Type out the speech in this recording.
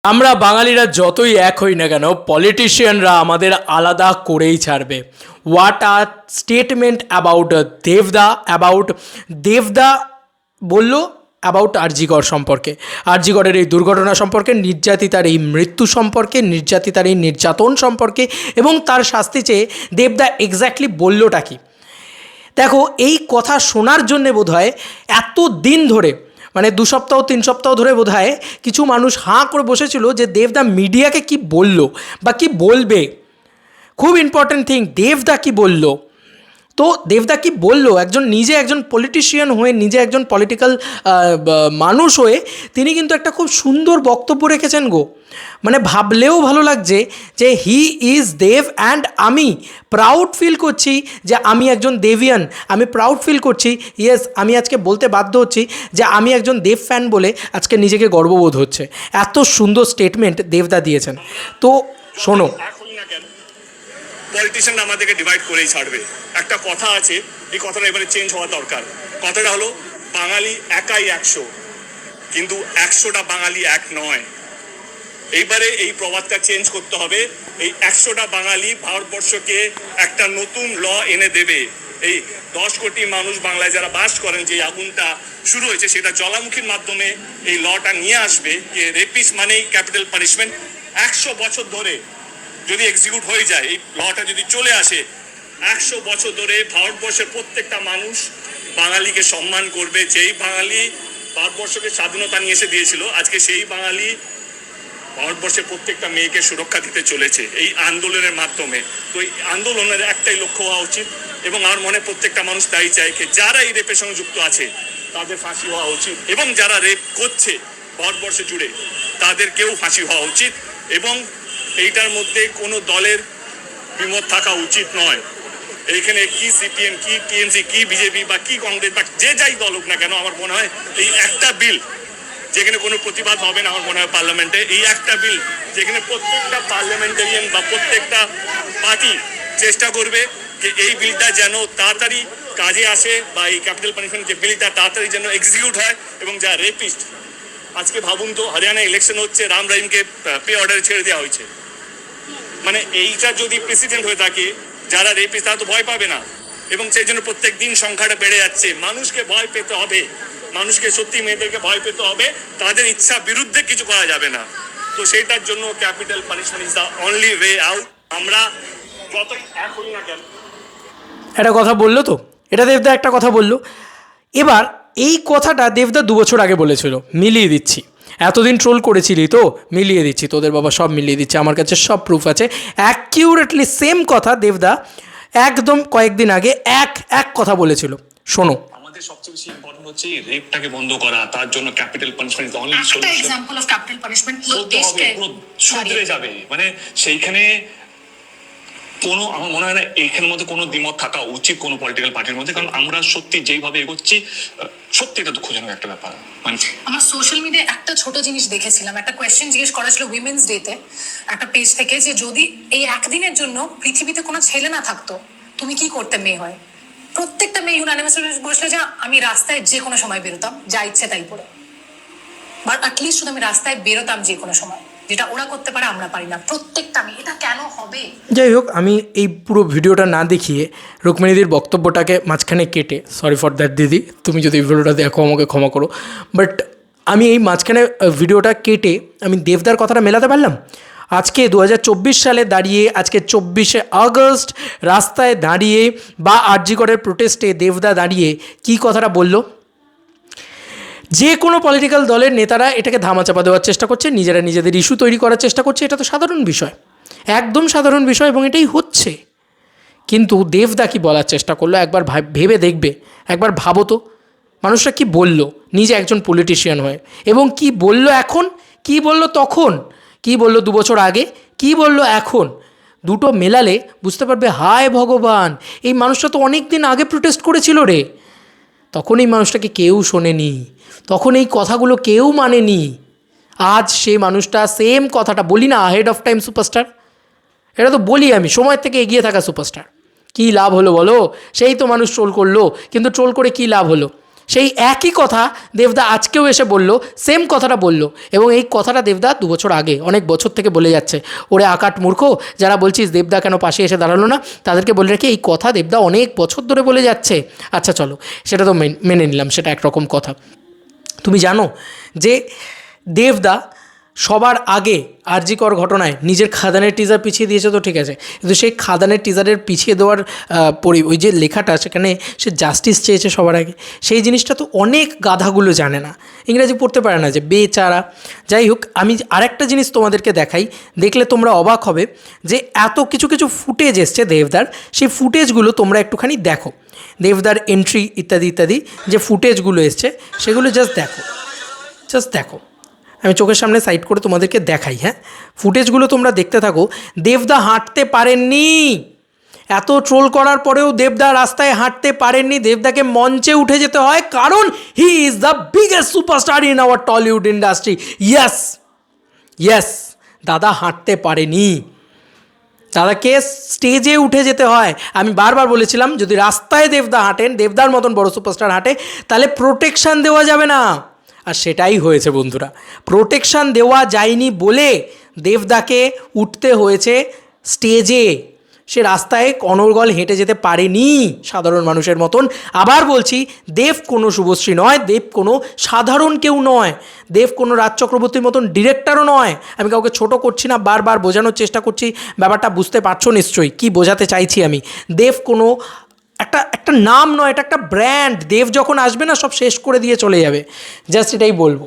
আমরা বাঙালিরা যতই এক হই না কেন, পলিটিশিয়ানরা আমাদের আলাদা করেই ছাড়বে। হোয়াট আর স্টেটমেন্ট অ্যাবাউট দেবদা বলল অ্যাবাউট আরজিকর সম্পর্কে, আরজিকরের এই দুর্ঘটনা সম্পর্কে, নির্যাতিতার এই মৃত্যু সম্পর্কে, নির্যাতিতার এই নির্যাতন সম্পর্কে এবং তার শাস্তি চেয়ে দেবদা এক্স্যাক্টলি বললটা কি। দেখো, এই কথা শোনার জন্যে বোধহয় এত দিন ধরে, মানে 2 সপ্তাহ 3 সপ্তাহ ধরে বোধহয় কিছু মানুষ হাঁ করে বসেছিল যে দেবদা মিডিয়াকে কি বলল বা কি বলবে। খুব ইম্পর্ট্যান্ট থিং, দেবদা কি বলল। তো দেবদা কি বলল, নিজে একজন পলিটিশিয়ান হয়ে, নিজে একজন পলিটিক্যাল মানুষ হয়ে তিনি কিন্তু একটা খুব সুন্দর বক্তব্য রেখেছেন গো। মানে ভাবলেও ভালো লাগছে যে হি ইজ দেব অ্যান্ড আমি প্রাউড ফিল করছি যে আমি একজন দেবিয়ান। আমি প্রাউড ফিল করছি, ইয়েস, আমি আজকে বলতে বাধ্য হচ্ছি যে আমি একজন দেব ফ্যান বলে আজকে নিজেকে গর্ববোধ হচ্ছে। এত সুন্দর স্টেটমেন্ট দেবদা দিয়েছেন। তো শোনো, পলিটিশিয়ান আমাদেরকে ডিভাইড করেই ছাড়বে। একটা কথা আছে, এই কথাটা এবারে চেঞ্জ হওয়া দরকার। কথাটা হলো, বাঙালি একাই 100, কিন্তু 100টা বাঙালি এক নয়। এইবারে এই প্রবাদটা চেঞ্জ করতে হবে। এই 100টা বাঙালি ভারতবর্ষকে একটা নতুন ল এনে দেবে। এই 10 কোটি মানুষ বাংলায় যারা বাস করেন, যে আগুনটা শুরু হয়েছে সেটা জ্বালামুখীর মাধ্যমে এই লটা নিয়ে আসবে যে রেপিস্ট মানেই ক্যাপিটাল পানিশমেন্ট। 100 বছর ধরে যদি এক্সিকিউট হয়ে যায়, এই লটা যদি চলে আসে, 100 বছর ধরে ভারতবর্ষের প্রত্যেকটা মানুষ বাঙালিকে সম্মান করবে। যেই বাঙালি ভারতবর্ষকে স্বাধীনতা নিয়ে এসে দিয়েছিল, আজকে সেই বাঙালি ভারতবর্ষের প্রত্যেকটা মেয়েকে সুরক্ষা দিতে চলেছে এই আন্দোলনের মাধ্যমে। তো এই আন্দোলনের একটাই লক্ষ্য হওয়া উচিত, এবং আমার মনে প্রত্যেকটা মানুষ তাই চায় যে যারা এই রেপের সঙ্গে যুক্ত আছে তাদের ফাঁসি হওয়া উচিত, এবং যারা রেপ করছে ভারতবর্ষে জুড়ে তাদেরকেও ফাঁসি হওয়া উচিত। এবং এইটার মধ্যে কোনো দলের বিমত থাকা উচিত নয়। এইখানে কি সিপিএম, কি টিএমসি, কি বিজেপি বা কি কংগ্রেস বা যে যাই দল হোক না কেন, আমার মনে হয় এই একটা বিল যেখানে কোনো প্রতিবাদ হবে না, আমার মনে হয় পার্লামেন্টে এই একটা বিল যেখানে প্রত্যেকটা পার্লামেন্টারিয়ান বা প্রত্যেকটা পার্টি চেষ্টা করবে যে এই বিলটা যেন তাড়াতাড়ি কাজে আসে, বা এই ক্যাপিটাল পানিশমেন্ট যে বিলটা তাড়াতাড়ি যেন এক্সিকিউট হয়। এবং যা রেপিস্ট, আজকে ভাবুন তো, হরিয়ানা ইলেকশন হচ্ছে, রাম রহিমকে পে অর্ডারে ছেড়ে দেওয়া হয়েছে। মানে এইটা যদি প্রেসিডেন্ট হয়ে থাকে, যারা রেপিস্ট তারা তো ভয় পাবে না, এবং সেই জন্য প্রত্যেক দিন সংখ্যাটা বেড়ে যাচ্ছে। মানুষকে ভয় পেতে হবে, মানুষকে সত্যি মেয়েদেরকে ভয় পেতে হবে, তাদের ইচ্ছা বিরুদ্ধে কিছু করা যাবে না। তো সেইটার জন্য capital punishment is the only way out. আমরা যতই এক হই না কেন, একটা কথা বললো তো, এটা দেবদা একটা কথা বললো। এবার এই কথাটা দেবদা 2 বছর আগে বলেছিল, মিলিয়ে দিচ্ছি। এতদিন ট্রোল করেছিলি তো, মিলিয়ে দিচ্ছি, তোদের বাবা সব মিলিয়ে দিচ্ছে, আমার কাছে সব প্রুফ আছে। অ্যাকিউরেটলি সেম কথা দেবদা একদম কয়েকদিন আগে এক কথা বলেছিল। শোনো, আমাদের সবচেয়ে বেশি ইম্পর্টেন্ট হচ্ছে এই রেপটাকে বন্ধ করা। তার জন্য capital punishment is the only solution. একটা एग्जांपल অফ ক্যাপিটাল পানিশমেন্ট পুরো দেশকে শুধরে যাবে। মানে সেইখানে কোনো, আমার মনে হয় না এইখানের মধ্যে কোনো দ্বিমত থাকা উচিত কোনো পলিটিক্যাল পার্টির মধ্যে, কারণ আমরা সত্যি যেইভাবে এগোচ্ছি, সত্যি এটা দুঃখজনক একটা ব্যাপার। মানে আমার সোশ্যাল মিডিয়ায় একটা ছোট জিনিস দেখেছিলাম, একটা কোয়েশ্চেন জিজ্ঞেস করা ছিল উইমেন্স ডেতে একটা পেজ থেকে, যে যদি এই একদিনের জন্য পৃথিবীতে কোনো ছেলে না থাকতো, তুমি কি করতে মেয়ে হয়? প্রত্যেকটা মেয়ে ইউনানিমাসলি বসলে যে আমি রাস্তায় যে কোনো সময় বেরোতাম, যা ইচ্ছে তাই পরে, বাট অ্যাটলিস্ট শুধু আমি রাস্তায় বেরোতাম যে কোনো সময়, যেটা ওরা করতে পারে আমরা পারি না। প্রত্যেকটা মেয়ে, এটা কেন হবে? যাই হোক, আমি এই পুরো ভিডিওটা না দেখিয়ে রুক্মিণীদির বক্তব্যটাকে মাঝখানে কেটে, সরি ফর দ্যাট দিদি, তুমি যদি এই ভিডিওটা দেখো আমাকে ক্ষমা করো, বাট আমি এই মাঝখানে ভিডিওটা কেটে আমি দেবদার কথাটা মেলাতে পারলাম। আজকে 2024 সালে দাঁড়িয়ে, আজকে 24শে আগস্ট রাস্তায় দাঁড়িয়ে বা আরজিকরের প্রোটেস্টে দেবদা দাঁড়িয়ে কি কথাটা বলল। যে কোনো পলিটিক্যাল দলের নেতারা এটাকে ধামাচাপা দেওয়ার চেষ্টা করছে, নিজেরা নিজেদের ইস্যু তৈরি করার চেষ্টা করছে, এটা তো সাধারণ বিষয়, একদম সাধারণ বিষয়, এবং এটাই হচ্ছে। কিন্তু দেবদা কি বলার চেষ্টা করলো একবার ভেবে দেখবে, একবার ভাবো তো মানুষটা কি বলল নিজে একজন পলিটিশিয়ান হয়ে, এবং কি বলল এখন, কি বলল তখন, কি বলল 2 বছর আগে, কি বলল এখন। দুটো মেলালে বুঝতে পারবে, হায় ভগবান, এই মানুষটা তো অনেক দিন আগে প্রোটেস্ট করেছিল রে, তখন এই মানুষটাকে কেউ শোনেনি, তখন এই কথাগুলো কেউ মানেনি। আজ সেই মানুষটা সেম কথাটা, বলি না আহেড অফ টাইম সুপারস্টার, এটা তো বলি আমি, সময়ের থেকে এগিয়ে থাকা সুপারস্টার। কী লাভ হলো বলো? সেই তো মানুষ ট্রোল করলো, কিন্তু ট্রোল করে কী লাভ হলো? সেই একই কথা দেবদা আজকেও এসে বলল, সেম কথাটা বলল, এবং এই কথাটা দেবদা 2 বছর আগে অনেক বছর থেকে বলে যাচ্ছে। ওরে আকাট মূর্খ যারা বলছিস দেবদা কেন পাশে এসে দাঁড়ালো না, তাদেরকে বলে রেখে এই কথা দেবদা অনেক বছর ধরে বলে যাচ্ছে। আচ্ছা চলো, সেটা তো মেনে নিলাম, সেটা একরকম কথা। তুমি জানো যে দেবদা সবার আগে আরজিকর ঘটনায় নিজের খাদানের টিজার পিছিয়ে দিয়েছে, তো ঠিক আছে, কিন্তু সেই খাদানের টিজারের পিছিয়ে দেওয়ার ওই যে লেখাটা, সেখানে সে জাস্টিস চেয়েছে সবার আগে। সেই জিনিসটা তো অনেক গাধাগুলো জানে না, ইংরাজি পড়তে পারে না, যে বেচারা। যাই হোক, আমি আরেকটা জিনিস তোমাদেরকে দেখাই, দেখলে তোমরা অবাক হবে যে এত কিছু কিছু ফুটেজ এসছে দেবদার, সেই ফুটেজগুলো তোমরা একটুখানি দেখো। দেবদার এন্ট্রি ইত্যাদি ইত্যাদি যে ফুটেজগুলো এসছে সেগুলো জাস্ট দেখো। আমি চোখের সামনে সাইড করে তোমাদেরকে দেখাই। হ্যাঁ, ফুটেজগুলো তোমরা দেখতে থাকো। দেবদা হাঁটতে পারেননি, এত ট্রোল করার পরেও দেবদা রাস্তায় হাঁটতে পারেননি। দেবদাকে মঞ্চে উঠে যেতে হয়, কারণ he is the biggest superstar in our Tollywood industry. Yes, দাদা হাঁটতে পারেনি, দাদাকে স্টেজে উঠে যেতে হয়। আমি বারবার বলেছিলাম, যদি রাস্তায় দেবদা হাঁটেন, দেবদার মতন বড় সুপারস্টার হাঁটে, তাহলে প্রোটেকশান দেওয়া যাবে না। আর সেটাই হয়েছে বন্ধুরা, প্রোটেকশান দেওয়া যায়নি বলে দেবদাকে উঠতে হয়েছে স্টেজে। সে রাস্তায় অনর্গল হেঁটে যেতে পারেনি সাধারণ মানুষের মতন। আবার বলছি, দেব কোনো শুভশ্রী নয়, দেব কোনো সাধারণ কেউ নয়, দেব কোনো রাজ চক্রবর্তীর মতন ডিরেক্টরও নয়। আমি কাউকে ছোট করছি না, বারবার বোঝানোর চেষ্টা করছি, ব্যাপারটা বুঝতে পারছো নিশ্চয়ই কি বোঝাতে চাইছি আমি। দেব কোনো একটা নাম নয়, এটা একটা ব্র্যান্ড। দেব যখন আসবে না, সব শেষ করে দিয়ে চলে যাবে, জাস্ট এটাই বলবো।